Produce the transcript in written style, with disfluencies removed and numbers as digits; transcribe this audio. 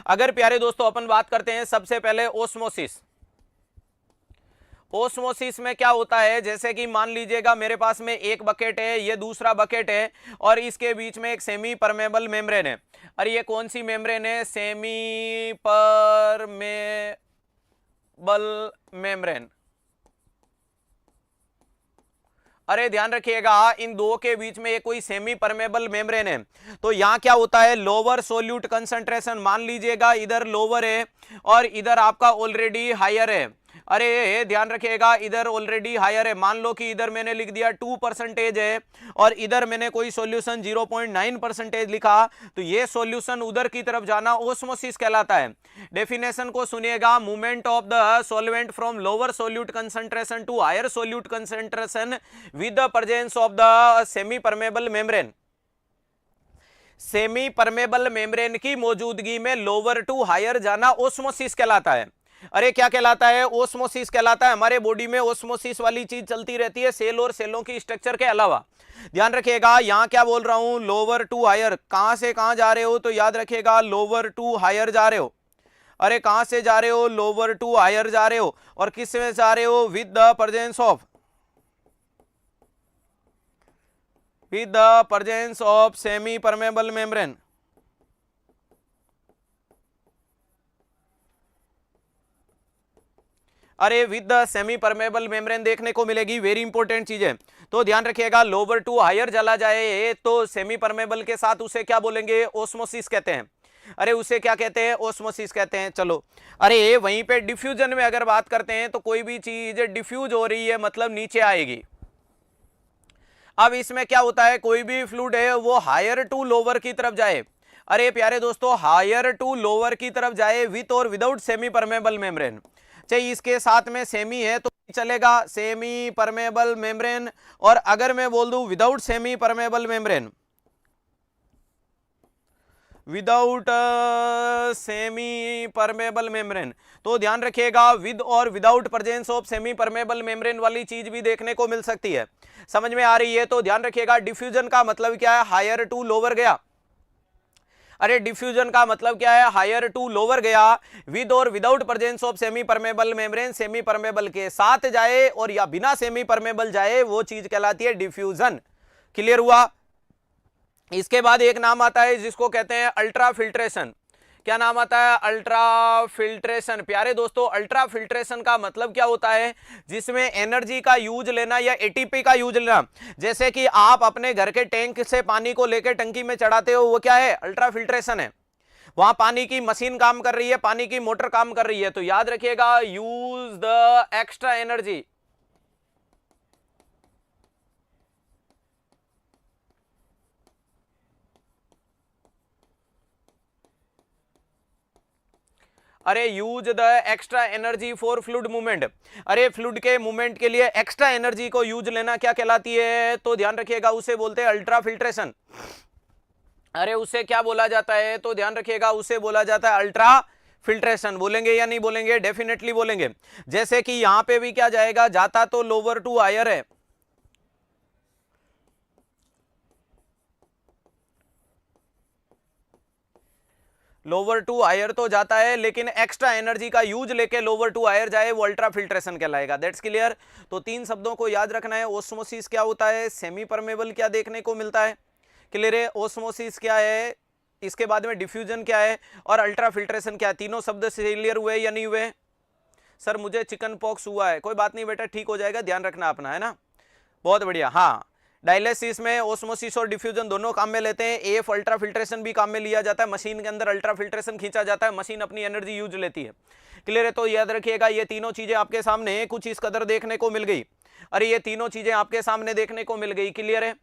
अगर प्यारे दोस्तों अपन बात करते हैं सबसे पहले ओस्मोसिस। ओस्मोसिस में क्या होता है, जैसे कि मान लीजिएगा मेरे पास में एक बकेट है, ये दूसरा बकेट है और इसके बीच में एक सेमी परमेबल मेम्ब्रेन है। और ये कौन सी मेम्ब्रेन है? Semi permeable membrane. अरे ध्यान रखिएगा, इन दो के बीच में ये कोई सेमी परमेबल मेम्ब्रेन है। तो यहां क्या होता है, लोअर सोल्यूट कंसंट्रेशन, मान लीजिएगा इधर लोअर है और इधर आपका ऑलरेडी हायर है। अरे ध्यान रखिएगा, इधर ऑलरेडी हायर है, मान लो कि इधर मैंने लिख दिया 2% है और इधर मैंने कोई सॉल्यूशन 0.9% लिखा, तो ये सॉल्यूशन उधर की तरफ जाना ओस्मोसिस कहलाता है। डेफिनेशन को सुनिएगा, movement of the solvent from lower solute concentration to higher solute concentration with the presence of the semi permeable membrane. Semi permeable membrane की मौजूदगी में लोअर टू हायर जाना ओस्मोसिस कहलाता है। अरे क्या कहलाता है? ओस्मोसिस कहलाता है। हमारे बॉडी में ओस्मोसिस वाली चीज चलती रहती है सेल और सेलों की स्ट्रक्चर के अलावा। ध्यान रखिएगा, यहां क्या बोल रहा हूं, लोअर टू हायर। कहां से कहां जा रहे हो? तो याद रखिएगा लोअर टू हायर जा रहे हो। अरे कहां से जा रहे हो? लोअर टू हायर जा रहे हो। और किस में जा रहे हो? With the presence of semi permeable membrane. अरे with the semi permeable membrane देखने को मिलेगी, वेरी इंपॉर्टेंट चीज है। तो ध्यान रखिएगा, लोअर टू हायर चला जाए तो सेमी परमेबल के साथ उसे क्या बोलेंगे? ओस्मोसिस कहते हैं। अरे उसे क्या कहते हैं? ओस्मोसिस कहते हैं। चलो, अरे वहीं पे डिफ्यूजन में अगर बात करते हैं तो कोई भी चीज डिफ्यूज हो रही है मतलब नीचे आएगी। अब इसमें क्या होता है, कोई भी फ्लूइड है वो हायर टू लोअर की तरफ जाए। अरे प्यारे दोस्तों, हायर टू लोअर की तरफ जाए विथ और विदाउट सेमी परमेबल मेम्ब्रेन। चाहिए इसके साथ में सेमी है तो चलेगा, सेमी परमेबल मेम्ब्रेन। और अगर मैं बोल दूं without semi permeable membrane, without semi permeable membrane, तो ध्यान रखिएगा विद और without presence of semi permeable membrane वाली चीज भी देखने को मिल सकती है। समझ में आ रही है? तो ध्यान रखिएगा, डिफ्यूजन का मतलब क्या है? हायर टू लोअर गया। अरे डिफ्यूजन का मतलब क्या है? हायर टू लोअर गया विद और without presence of semi permeable membrane. Semi permeable के साथ जाए और या बिना सेमी परमेबल जाए, वो चीज कहलाती है डिफ्यूजन। क्लियर हुआ? इसके बाद एक नाम आता है जिसको कहते हैं अल्ट्रा फिल्ट्रेशन। क्या नाम आता है? Ultra filtration. प्यारे दोस्तों, अल्ट्रा फिल्ट्रेशन का मतलब क्या होता है? जिसमें एनर्जी का यूज लेना या एटीपी का यूज लेना। जैसे कि आप अपने घर के टैंक से पानी को लेकर टंकी में चढ़ाते हो, वो क्या है? अल्ट्रा फिल्ट्रेशन है। वहां पानी की मशीन काम कर रही है, पानी की मोटर काम कर रही है। तो याद रखिएगा, यूज द एक्स्ट्रा एनर्जी। अरे use the extra energy for fluid movement. अरे फ्लूइड के मूवमेंट के लिए एक्स्ट्रा एनर्जी को यूज लेना क्या कहलाती है? तो ध्यान रखिएगा, उसे बोलते हैं अल्ट्रा फिल्ट्रेशन। अरे उसे क्या बोला जाता है? तो ध्यान रखिएगा, उसे बोला जाता है अल्ट्रा फिल्ट्रेशन। बोलेंगे या नहीं बोलेंगे? डेफिनेटली बोलेंगे। जैसे कि यहां पे भी क्या जाएगा, जाता तो लोअर टू हायर है। लोअर टू हायर तो जाता है, लेकिन एक्स्ट्रा एनर्जी का यूज लेके लोअर टू हायर जाए, वो अल्ट्रा फिल्ट्रेशन कहलाएगा। That's clear? तो तीन शब्दों को याद रखना है। ओस्मोसिस क्या होता है, सेमी परमेबल क्या देखने को मिलता है, क्लियर है? ओस्मोसिस क्या है, इसके बाद में डिफ्यूजन क्या है, और अल्ट्रा फिल्ट्रेशन क्या है। तीनों शब्द क्लियर हुए या नहीं हुए? सर मुझे चिकन पॉक्स हुआ है। कोई बात नहीं बेटा, ठीक हो जाएगा, ध्यान रखना अपना, है ना? बहुत बढ़िया। हाँ, डायलिसिस में ओस्मोसिस और डिफ्यूजन दोनों काम में लेते हैं। एफ अल्ट्रा फिल्ट्रेशन भी काम में लिया जाता है। मशीन के अंदर अल्ट्रा फिल्ट्रेशन खींचा जाता है, मशीन अपनी एनर्जी यूज लेती है। क्लियर है? तो याद रखिएगा, ये तीनों चीजें आपके सामने कुछ इस कदर देखने को मिल गई। अरे ये तीनों चीजें आपके सामने देखने को मिल गई। क्लियर है?